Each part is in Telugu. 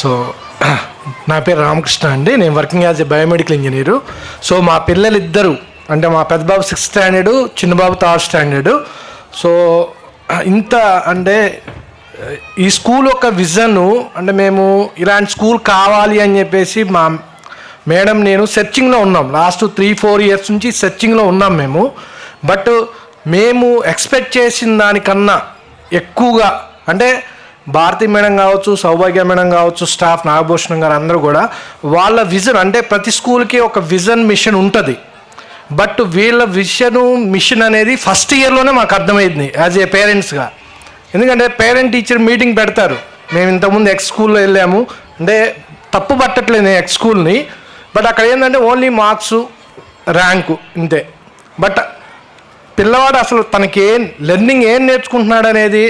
సో నా పేరు రామకృష్ణ అండి. నేను working as a biomedical engineer. So మా పిల్లలు ఇద్దరు, అంటే మా పెద్ద బాబు 6th స్టాండర్డు, చిన్న బాబు 3rd స్టాండర్డు. సో ఇంత అంటే ఈ స్కూల్ ఒక విజను, అంటే మేము ఇలాంటి స్కూల్ కావాలి అని చెప్పేసి మా మేడం నేను సెర్చింగ్లో ఉన్నాం. లాస్ట్ 3-4 ఇయర్స్ నుంచి సెర్చింగ్లో ఉన్నాం మేము. బట్ మేము ఎక్స్పెక్ట్ చేసిన దానికన్నా ఎక్కువగా, అంటే భారతి మేడం కావచ్చు, సౌభాగ్య మేడం కావచ్చు, స్టాఫ్ నాగభూషణం గారు అందరూ కూడా వాళ్ళ విజన్, అంటే ప్రతి స్కూల్కి ఒక విజన్ మిషన్ ఉంటుంది. బట్ వీళ్ళ విజన్ మిషన్ అనేది ఫస్ట్ ఇయర్లోనే మాకు అర్థమైంది యాజ్ ఏ పేరెంట్స్గా. ఎందుకంటే పేరెంట్ టీచర్ మీటింగ్ పెడతారు. మేము ఇంతకుముందు ఎక్స్ స్కూల్లో వెళ్ళాము, అంటే తప్పు పట్టట్లేదు ఎక్స్ స్కూల్ని. బట్ అక్కడ ఏంటంటే ఓన్లీ మార్క్స్, ర్యాంకు ఇంతే. బట్ పిల్లవాడు అసలు తనకి లెర్నింగ్ ఏం నేర్చుకుంటున్నాడు అనేది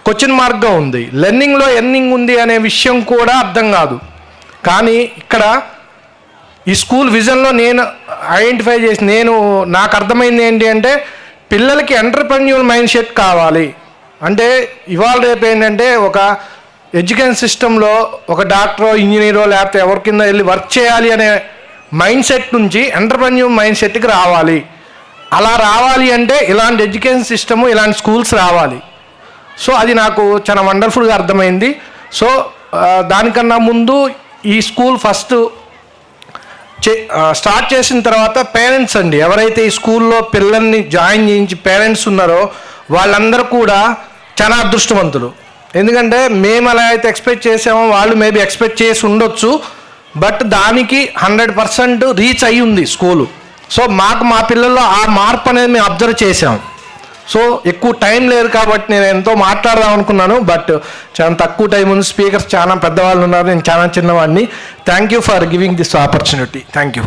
క్వశ్చన్ మార్క్గా ఉంది. లెర్నింగ్లో ఎర్నింగ్ ఉంది అనే విషయం కూడా అర్థం కాదు. కానీ ఇక్కడ ఈ స్కూల్ విజన్లో నేను ఐడెంటిఫై చేసి నాకు అర్థమైంది ఏంటి అంటే, పిల్లలకి ఎంటర్‌ప్రెన్యూర్ మైండ్ సెట్ కావాలి. అంటే ఇవాళ రేపు ఏంటంటే ఒక ఎడ్యుకేషన్ సిస్టంలో ఒక డాక్టరో, ఇంజనీరో, లేకపోతే ఎవరి కింద వెళ్ళి వర్క్ చేయాలి అనే మైండ్ సెట్ నుంచి ఎంటర్‌ప్రెన్యూర్ మైండ్ సెట్కి రావాలి. అలా రావాలి అంటే ఇలాంటి ఎడ్యుకేషన్ సిస్టము, ఇలాంటి స్కూల్స్ రావాలి. సో అది నాకు చాలా వండర్ఫుల్గా అర్థమైంది. సో దానికన్నా ముందు ఈ స్కూల్ ఫస్ట్ స్టార్ట్ చేసిన తర్వాత పేరెంట్స్ అండి, ఎవరైతే ఈ స్కూల్లో పిల్లల్ని జాయిన్ చేయించి పేరెంట్స్ ఉన్నారో వాళ్ళందరూ కూడా చాలా అదృష్టవంతులు. ఎందుకంటే మేము అలా అయితే ఎక్స్పెక్ట్ చేసామో వాళ్ళు మేబీ ఎక్స్పెక్ట్ చేసి ఉండొచ్చు. బట్ దానికి 100% రీచ్ అయ్యి ఉంది స్కూలు. సో మా పిల్లల్లో ఆ మార్పు అనేది మేము అబ్జర్వ్ చేసాం. సో ఎక్కువ టైం లేదు కాబట్టి నేను ఎంతో మాట్లాడదాం అనుకున్నాను. బట్ చాలా తక్కువ టైం ఉంది. స్పీకర్స్ చాలా పెద్దవాళ్ళు ఉన్నారు, నేను చాలా చిన్నవాడిని. Thank you for giving this opportunity. Thank you.